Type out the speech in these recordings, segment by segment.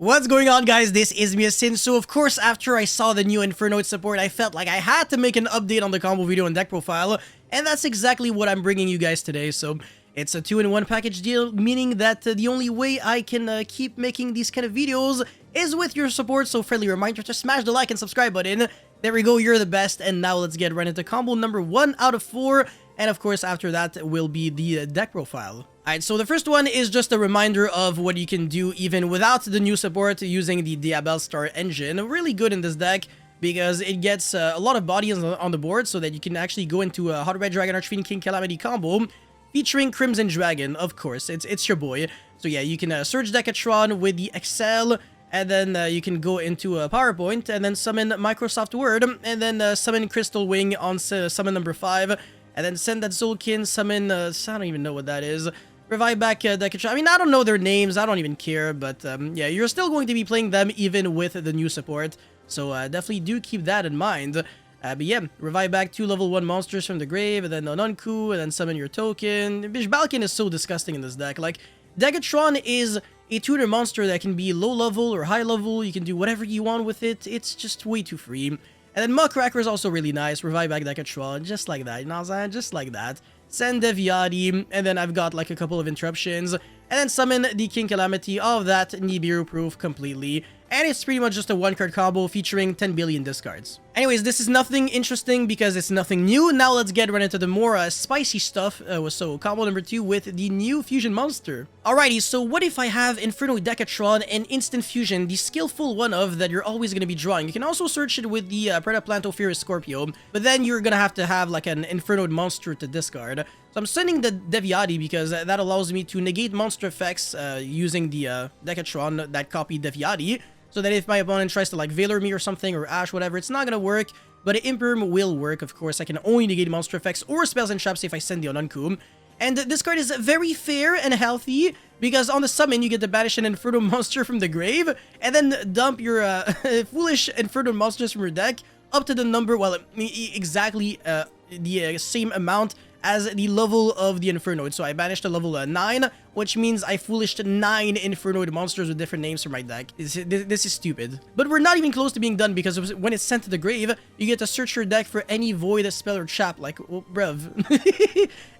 What's going on, guys? This is Miasin. So of course, after I saw the new Infernoid support, I felt like I had to make an update on the combo video and deck profile, and that's exactly what I'm bringing you guys today. So it's a 2-in-1 package deal, meaning that the only way I can keep making these kind of videos is with your support. So friendly reminder to smash the like and subscribe button. There we go, you're the best. And now let's get right into combo number 1 out of 4. And of course, after that will be the deck profile. Alright, so the first one is just a reminder of what you can do even without the new support using the Diabel Star engine. Really good in this deck because it gets a lot of bodies on the board so that you can actually go into a Hot Red Dragon Archfiend King Calamity combo featuring Crimson Dragon, of course. It's your boy. So yeah, you can search Decatron with the Excel, and then you can go into a PowerPoint and then summon Microsoft Word, and then summon Crystal Wing on summon number 5, and then send that Zolkin, summon, I don't even know what that is. Revive back Decatron. I mean, I don't know their names, I don't even care, but yeah, you're still going to be playing them even with the new support, so definitely do keep that in mind. But yeah, revive back 2 level 1 monsters from the grave, and then Nonunku, and then summon your token. Balkan is so disgusting in this deck. Like, Decatron is a tutor monster that can be low level or high level. You can do whatever you want with it. It's just way too free. And then Muckracker is also really nice. Revive back Decatron, just like that. You know what I'm saying? Just like that. Send Deviati, and then I've got like a couple of interruptions, and then summon the King Calamity. All of that Nibiru proof completely, and it's pretty much just a 1-card combo featuring 10 billion discards. Anyways, this is nothing interesting because it's nothing new. Now let's get right into the more spicy stuff. So combo number 2 with the new fusion monster. Alrighty, so what if I have Infernoid Decatron and instant fusion, the skillful one of that you're always going to be drawing. You can also search it with the Predaplantophorus Scorpio, but then you're going to have like an Infernoid monster to discard. So I'm sending the Deviati because that allows me to negate monster effects using the Decatron that copy Deviati, so that if my opponent tries to like Valor me or something, or Ash, whatever, it's not gonna work, but Imperm will work, of course. I can only negate monster effects or spells and traps if I send the Onunku. And this card is very fair and healthy, because on the summon, you get to banish an Inferno monster from the grave, and then dump your foolish Inferno monsters from your deck up to the number, well, exactly the same amount as the level of the Infernoid. So I banished a level 9, which means I foolished 9 Infernoid monsters with different names for my deck. This is stupid. But we're not even close to being done, because when it's sent to the grave, you get to search your deck for any void, spell, or trap. Like, well, bruv.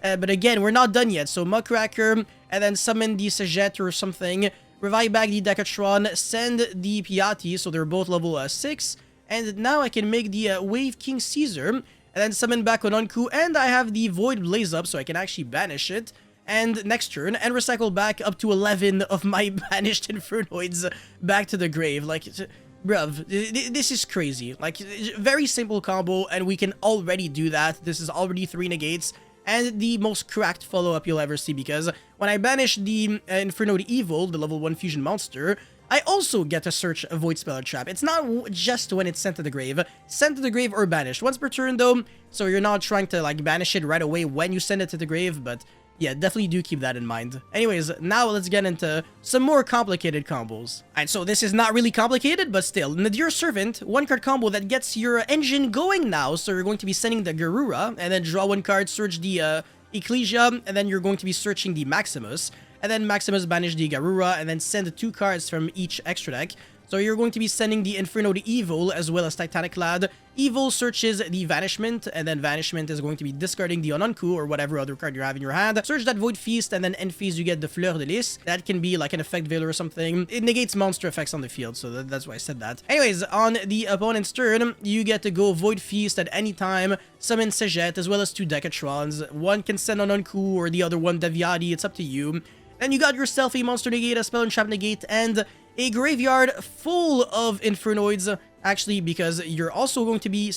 But again, we're not done yet. So Muckracker, and then summon the Sajet or something. Revive back the Decatron, send the Piatti, so they're both level 6. And now I can make the Wave King Caesar, and then summon back Onunku, and I have the Void Blaze up, so I can actually banish it, and next turn, and recycle back up to 11 of my banished Infernoids back to the grave. Like, bruv, this is crazy. Like, very simple combo, and we can already do that. This is already 3 negates, and the most cracked follow-up you'll ever see, because when I banish the Infernoid Evil, the level 1 fusion monster, I also get to search a Void Spell or Trap. It's not just when it's sent to the grave. Sent to the grave or banished. Once per turn, though, so you're not trying to, like, banish it right away when you send it to the grave, but yeah, definitely do keep that in mind. Anyways, now let's get into some more complicated combos. Alright, so this is not really complicated, but still. Nadir Servant, 1-card combo that gets your engine going now, so you're going to be sending the Garura, and then draw 1 card, search the Ecclesia, and then you're going to be searching the Maximus. And then Maximus banish the Garura, and then send 2 cards from each extra deck. So you're going to be sending the Infernoid Evil as well as Titanic Lad. Evil searches the Vanishment, and then Vanishment is going to be discarding the Onunku or whatever other card you have in your hand. Search that Void Feast, and then end phase you get the Fleur de Lis. That can be like an effect Valor or something. It negates monster effects on the field, so that's why I said that. Anyways, on the opponent's turn, you get to go Void Feast at any time, summon Sajet as well as 2 Decatrons. One can send Onunku or the other one Deviati, it's up to you. Then you got yourself a monster negate, a spell and trap negate, and a graveyard full of Infernoids, actually, because you're also going to be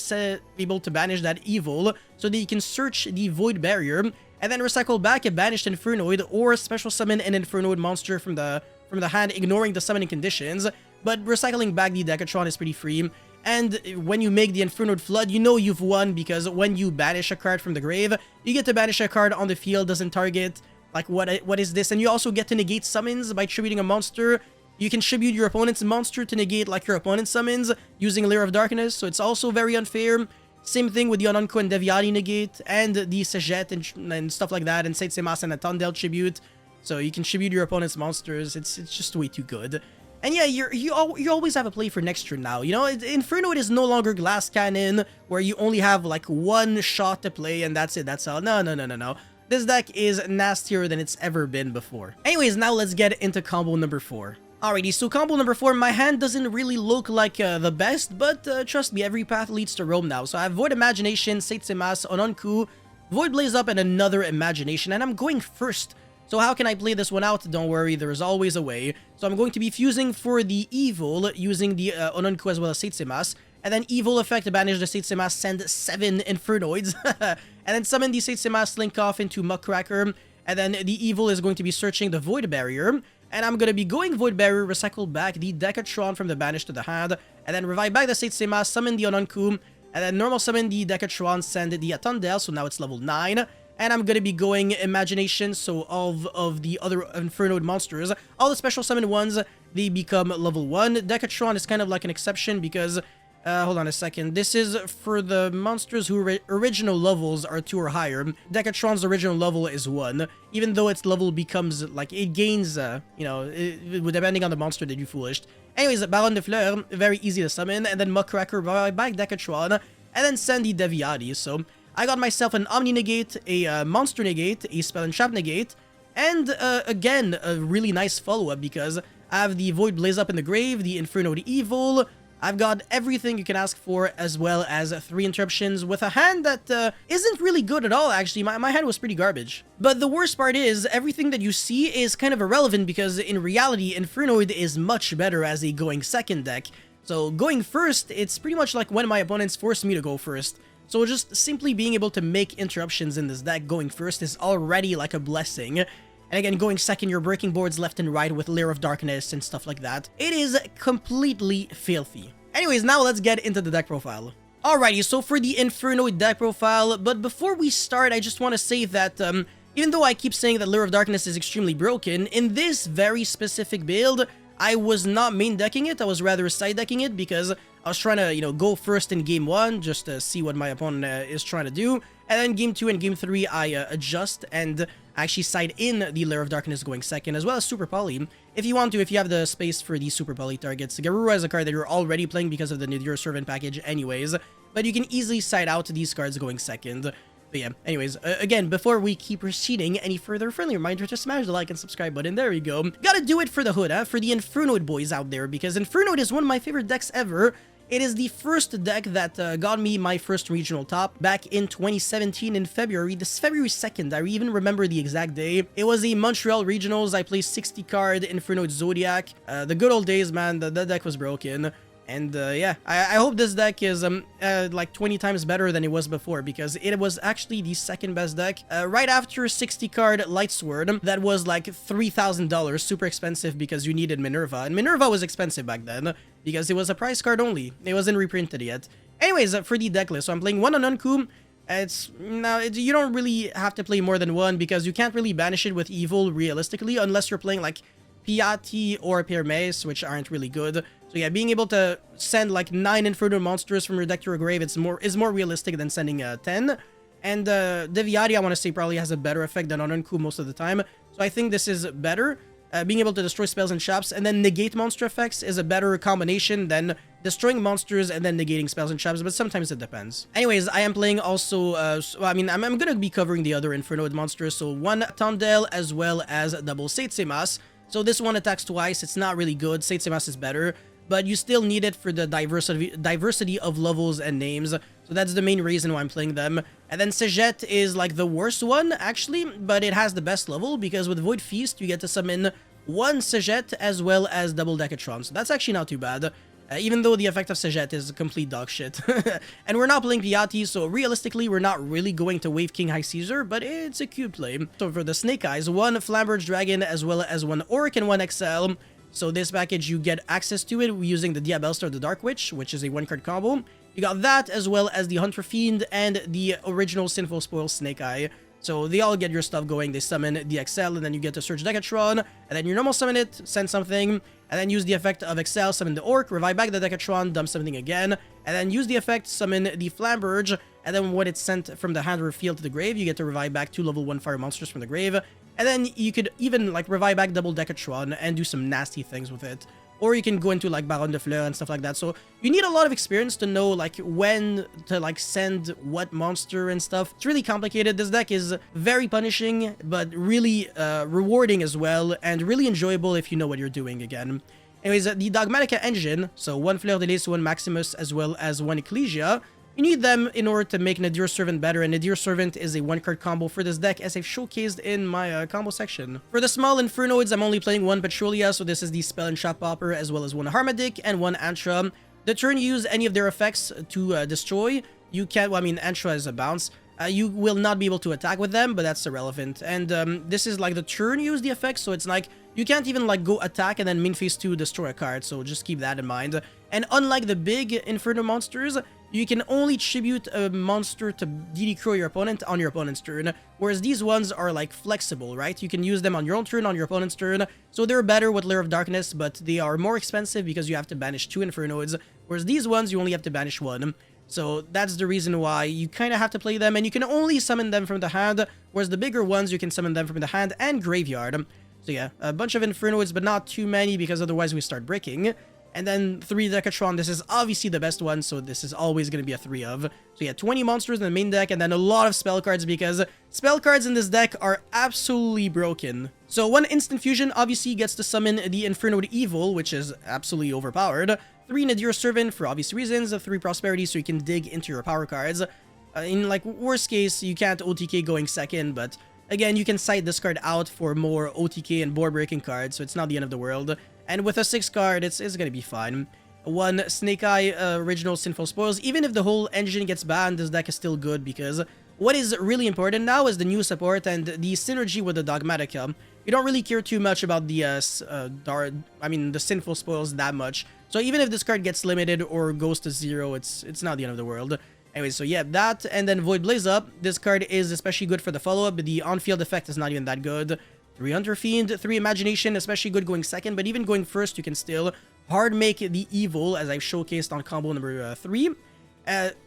able to banish that evil, so that you can search the Void Barrier, and then recycle back a banished Infernoid, or special summon an Infernoid monster from the hand, ignoring the summoning conditions, but recycling back the Decatron is pretty free. And when you make the Infernoid Flood, you know you've won, because when you banish a card from the grave, you get to banish a card on the field, doesn't target. Like, what is this? And you also get to negate summons by tributing a monster. You can tribute your opponent's monster to negate, like, your opponent's summons using Lair of Darkness, so it's also very unfair. Same thing with the Onunku and Deviati negate, and the Sajet and stuff like that, and Saint Semas and a Tondel tribute. So you can tribute your opponent's monsters. It's just way too good. And yeah, you always have a play for next turn now. You know, Infernoid is no longer Glass Cannon, where you only have like one shot to play and that's it, that's all. No, no, no, no, no. This deck is nastier than it's ever been before. Anyways, now let's get into combo number 4. Alrighty, so combo number 4, my hand doesn't really look like the best, but trust me, every path leads to Rome now. So I have Void Imagination, Seitsemas, Ononku, Void Blaze Up, and another Imagination, and I'm going first. So how can I play this one out? Don't worry, there is always a way. So I'm going to be fusing for the Evil, using the Ononku as well as Seitsemas, and then Evil effect, banish the Seitsemas, send 7 Infernoids, and then summon the Seitsemas, link off into Muckracker, and then the Evil is going to be searching the Void Barrier, and I'm going to be going Void Barrier, recycle back the Decatron from the banish to the hand, and then revive back the Seitsemas, summon the Ononku, and then normal summon the Decatron, send the Atondel, so now it's level 9, and I'm going to be going Imagination, so all of the other Infernoid monsters, all the special summon ones, they become level 1. Decatron is kind of like an exception because, hold on a second, this is for the monsters whose original levels are 2 or higher. Decatron's original level is 1, even though its level becomes, like, it gains, you know, depending on the monster that you foolished. Anyways, Baron de Fleur, very easy to summon, and then Muckracker, revive back Decatron, and then send the Deviati, so I got myself an Omni Negate, a Monster Negate, a Spell and Trap Negate, and again, a really nice follow-up because I have the Void Blaze Up in the grave, the Infernoid Evil, I've got everything you can ask for, as well as 3 interruptions with a hand that isn't really good at all, actually. My hand was pretty garbage. But the worst part is, everything that you see is kind of irrelevant because in reality, Infernoid is much better as a going second deck. So going first, it's pretty much like when my opponents force me to go first. So just simply being able to make interruptions in this deck going first is already like a blessing. And again, going second, you're breaking boards left and right with Lair of Darkness and stuff like that. It is completely filthy. Anyways, now let's get into the deck profile. Alrighty, so for the Infernoid deck profile, but before we start, I just want to say that even though I keep saying that Lair of Darkness is extremely broken, in this very specific build, I was not main decking it, I was rather side decking it because I was trying to, you know, go first in game 1 just to see what my opponent is trying to do. And then game 2 and game 3, I adjust and actually side in the Lair of Darkness going second, as well as Super Poly. If you want to, if you have the space for the Super Poly targets. Garura is a card that you're already playing because of the Nidir Servant package anyways, but you can easily side out these cards going second. But yeah, anyways, again, before we keep proceeding any further, friendly reminder to smash the like and subscribe button. There we go. Gotta do it for the hood, for the Infernoid boys out there, because Infernoid is one of my favorite decks ever. It is the first deck that got me my first regional top back in 2017 in February. This February 2nd, I even remember the exact day. It was a Montreal Regionals. I played 60 card Infernoid Zodiac. The good old days, man. The deck was broken. And yeah, I hope this deck is like 20 times better than it was before, because it was actually the second best deck. Right after 60 card Lightsword, that was like $3,000, super expensive because you needed Minerva. And Minerva was expensive back then because it was a price card only. It wasn't reprinted yet. Anyways, for the deck list, so I'm playing one Ononku. You don't really have to play more than one because you can't really banish it with Evil realistically unless you're playing like Piatti or Pirmes, which aren't really good. So yeah, being able to send like 9 Inferno monsters from your deck to your grave is more realistic than sending 10. And Deviati, I want to say, probably has a better effect than Ononku most of the time. So I think this is better. Being able to destroy spells and traps and then negate monster effects is a better combination than destroying monsters and then negating spells and traps, but sometimes it depends. Anyways, I am playing also, I'm going to be covering the other Infernoid monsters, so one Tondel as well as double Seitsemas. So this one attacks twice, it's not really good, Seitsemas is better, but you still need it for the diversity of levels and names, so that's the main reason why I'm playing them. And then Sejet is like the worst one, actually, but it has the best level, because with Void Feast, you get to summon one Sejet as well as double Decatron, so that's actually not too bad. Even though the effect of Sejet is complete dog shit. And we're not playing Piatti, so realistically, we're not really going to Wave King High Caesar, but it's a cute play. So for the Snake Eyes, one Flamberge Dragon as well as one Auric and one XL. So this package, you get access to it using the Diabellstar the Dark Witch, which is a 1-card combo. You got that as well as the Hunter Fiend and the original Sinful Spoil Snake Eye. So they all get your stuff going. They summon the XL, and then you get to search Decatron, and then you normal summon it, send something, and then use the effect of XL, summon the Orc, revive back the Decatron, dump something again, and then use the effect, summon the Flamberge, and then when it's sent from the hand or field to the grave, you get to revive back 2 level 1 fire monsters from the grave, and then you could even like revive back double Decatron and do some nasty things with it. or you can go into like Baron de Fleur and stuff like that. So you need a lot of experience to know like when to like send what monster and stuff. It's really complicated. This deck is very punishing, but really rewarding as well, and really enjoyable if you know what you're doing again. Anyways, the Dogmatica engine, so 1 Fleur de Lis, 1 Maximus, as well as 1 Ecclesia, you need them in order to make Nadir Servant better, and Nadir Servant is a 1-card combo for this deck, as I've showcased in my combo section. For the small Infernoids, I'm only playing 1 Petrolia, so this is the Spell and Shot Popper, as well as 1 Harmadic and 1 Antra. The turn you use any of their effects to destroy, you can't, well, I mean, Antra is a bounce. You will not be able to attack with them, but that's irrelevant. And this is like the turn you use the effects, so it's like you can't even like go attack and then main phase 2 destroy a card, so just keep that in mind. And unlike the big Inferno monsters, you can only tribute a monster to DD Crow your opponent on your opponent's turn, whereas these ones are like flexible, right? You can use them on your own turn, on your opponent's turn, so they're better with Lair of Darkness, but they are more expensive because you have to banish 2 Infernoids, whereas these ones you only have to banish 1. So that's the reason why you kind of have to play them, and you can only summon them from the hand, whereas the bigger ones, you can summon them from the hand and graveyard. So yeah, a bunch of Infernoids, but not too many, because otherwise we start breaking. And then 3 Decatron, this is obviously the best one, so this is always going to be a 3 of. So yeah, 20 monsters in the main deck, and then a lot of spell cards, because spell cards in this deck are absolutely broken. So 1 Instant Fusion obviously gets to summon the Infernoid Evil, which is absolutely overpowered. 3 Nadir Servant for obvious reasons, 3 Prosperity so you can dig into your power cards. In like worst case, you can't OTK going second, but again, you can side this card out for more OTK and board breaking cards, so it's not the end of the world. And with a 6 card, it's gonna be fine. 1 Snake Eye Original Sinful Spoils. Even if the whole engine gets banned, this deck is still good, because what is really important now is the new support and the synergy with the Dogmatica. You don't really care too much about the the Sinful Spoils that much. So even if this card gets limited or goes to 0, it's not the end of the world. Anyway, so yeah, that, and then Void Blaze Up. This card is especially good for the follow-up, but the on-field effect is not even that good. 3 Hunter Fiend, 3 Imagination, especially good going second, but even going first, you can still hard make the evil, as I've showcased on combo number 3.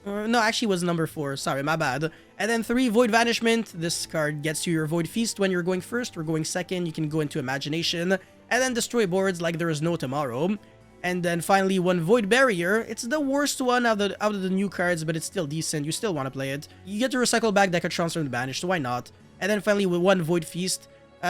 No, actually it was number 4, sorry, my bad. And then 3 Void Vanishment. This card gets you your Void Feast when you're going first or going second. You can go into Imagination, and then destroy boards like there is no tomorrow. And then finally 1 Void Barrier. It's the worst one out of the new cards, but it's still decent. You still want to play it. You get to recycle back Decatrons from the banish, so why not? And then finally with 1 Void Feast.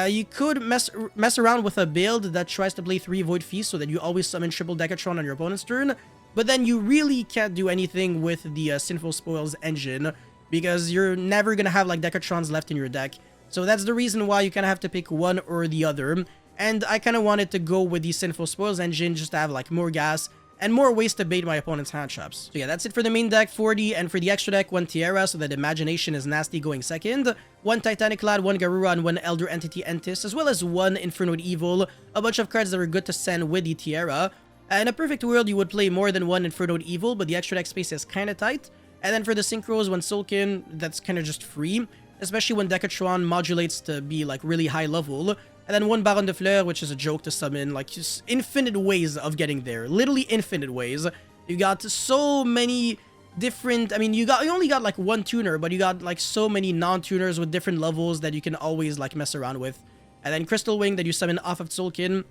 You could mess around with a build that tries to play 3 Void Feast so that you always summon triple Decatron on your opponent's turn, but then you really can't do anything with the Sinful Spoils engine, because you're never gonna have like Decatrons left in your deck. So that's the reason why you kind of have to pick one or the other, and I kind of wanted to go with the Sinful Spoils engine just to have like more gas and more ways to bait my opponent's hand traps. So yeah, that's it for the main deck, 40, and for the extra deck, 1 Tierra, so that Imagination is nasty going second, 1 Titanic Lad, 1 Garura, and 1 Elder Entity Entis, as well as 1 Infernoid Evil, a bunch of cards that are good to send with the Tierra. In a perfect world, you would play more than 1 Infernoid Evil, but the extra deck space is kind of tight. And then for the Synchros, 1 Soulkin, that's kind of just free, especially when Decatron modulates to be like really high level. And then 1 Baron de Fleur, which is a joke to summon, like just infinite ways of getting there. Literally infinite ways. You got so many different, I mean, you only got like 1 tuner, but you got like so many non-tuners with different levels that you can always like mess around with. And then Crystal Wing that you summon off of Soulkin.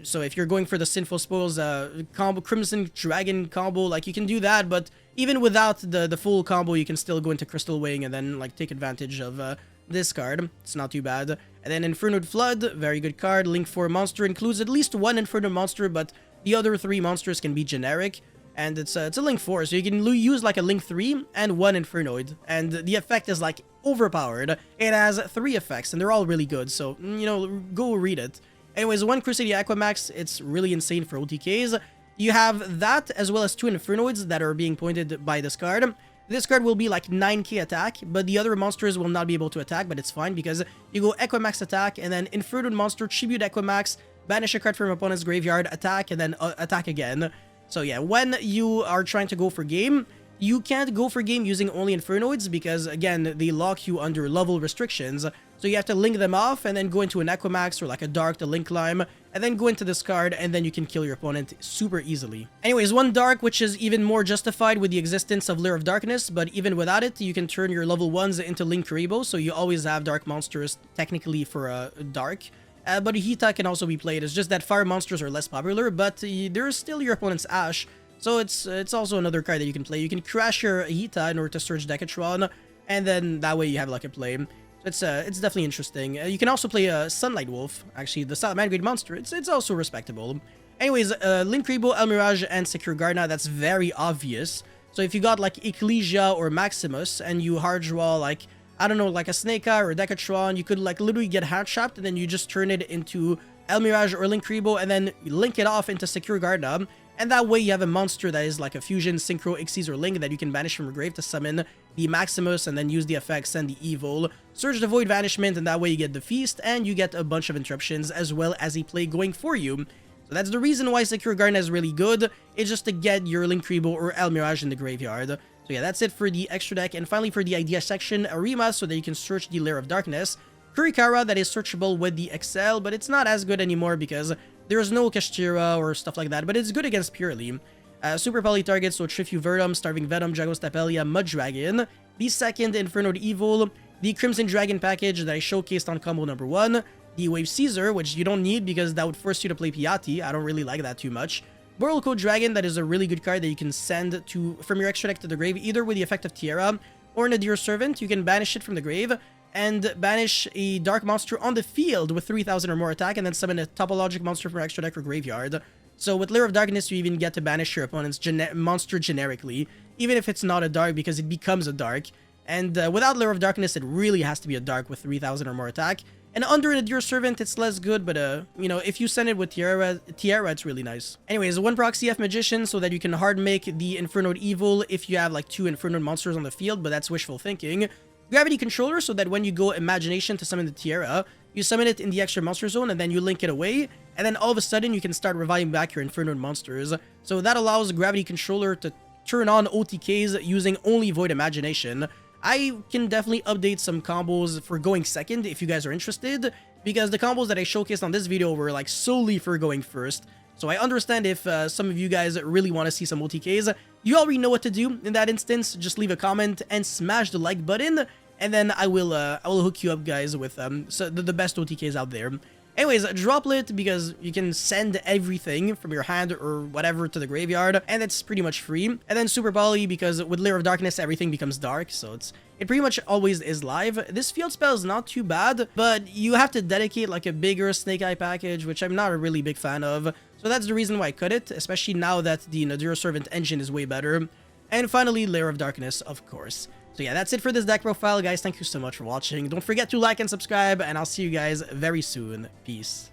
So if you're going for the Sinful Spoils combo, Crimson Dragon combo, like you can do that, but even without the full combo, you can still go into Crystal Wing and then like take advantage of this card. It's not too bad. And then Infernoid Flood, very good card. Link 4 monster includes at least 1 Infernoid monster, but the other 3 monsters can be generic. And it's a Link 4, so you can use like a Link 3 and 1 Infernoid. And the effect is like overpowered. It has 3 effects, and they're all really good, so, you know, go read it. Anyways, 1 Crusadia Aquamax, it's really insane for OTKs. You have that, as well as 2 Infernoids that are being pointed by this card. This card will be like 9k attack, but the other monsters will not be able to attack, but it's fine because you go Aquamax attack, and then Infernoid monster, tribute Aquamax, banish a card from opponent's graveyard, attack, and then attack again. So yeah, when you are trying to go for game, you can't go for game using only Infernoids because, again, they lock you under level restrictions. So you have to link them off and then go into an Aquamax or like a Dark to link climb, and then go into this card, and then you can kill your opponent super easily. Anyways, 1 Dark, which is even more justified with the existence of Lair of Darkness, but even without it, you can turn your level 1s into Link Kuribo, so you always have Dark monsters technically for Dark. but Hita can also be played. It's just that fire monsters are less popular, but there's still your opponent's Ash, so it's also another card that you can play. You can crash your Hita in order to search Decatron, and then that way you have like a play. So it's definitely interesting. You can also play a Sunlight Wolf, actually the Salaman Grade monster. It's also respectable. Anyways, Linkribo, Elmirage, and Secure Garna, that's very obvious. So if you got like Ecclesia or Maximus and you hard draw like, I don't know, like a Snake Eye or a Decatron, you could like literally get hand trapped and then you just turn it into Elmirage or Linkribo and then link it off into Secure Garda. And that way you have a monster that is like a Fusion, Synchro, Xyz, or Link that you can banish from your grave to summon the Maximus and then use the effects and the Evil. Search the Void Vanishment, and that way you get the Feast and you get a bunch of interruptions as well as a play going for you. So that's the reason why Secure Garden is really good. It's just to get your Linkribo or Elmirage in the graveyard. So yeah, that's it for the extra deck. And finally for the idea section, Arima, so that you can search the Lair of Darkness. Kurikara, that is searchable with the XL, but it's not as good anymore because there's no Kashtira or stuff like that, but it's good against Purely. Super poly targets, so Trifu Verdum, Starving Venom, Dragos Tapelia, Mud Dragon. The second, Infernoid Evil. The Crimson Dragon package that I showcased on combo number 1. The Wave Caesar, which you don't need because that would force you to play Piatti. I don't really like that too much. Boral Code Dragon, that is a really good card that you can send from your extra deck to the grave, either with the effect of Tierra or Nadir Servant. You can banish it from the grave and banish a dark monster on the field with 3000 or more attack, and then summon a topologic monster from your extra deck or graveyard. So with Lair of Darkness, you even get to banish your opponent's monster generically, even if it's not a dark, because it becomes a dark. And without Lair of Darkness, it really has to be a dark with 3000 or more attack. And under Nadir Servant, it's less good, but you know, if you send it with Tierra, it's really nice. Anyways, 1 proxy F Magician so that you can hard make the Infernoid Evil if you have like 2 Infernoid monsters on the field, but that's wishful thinking. Gravity Controller, so that when you go Imagination to summon the Tierra, you summon it in the extra monster zone and then you link it away, and then all of a sudden you can start reviving back your Infernoid monsters. So that allows Gravity Controller to turn on OTKs using only Void Imagination. I can definitely update some combos for going second if you guys are interested, because the combos that I showcased on this video were like solely for going first. So I understand if some of you guys really want to see some OTKs. You already know what to do in that instance. Just leave a comment and smash the like button, and then I will hook you up, guys, with the best OTKs out there. Anyways, Droplet, because you can send everything from your hand or whatever to the graveyard, and it's pretty much free. And then Super Poly, because with Lair of Darkness, everything becomes dark, so it pretty much always is live. This field spell is not too bad, but you have to dedicate like a bigger Snake Eye package, which I'm not a really big fan of. So that's the reason why I cut it, especially now that the Nadir Servant engine is way better. And finally, Lair of Darkness, of course. So yeah, that's it for this deck profile, guys. Thank you so much for watching. Don't forget to like and subscribe, and I'll see you guys very soon. Peace.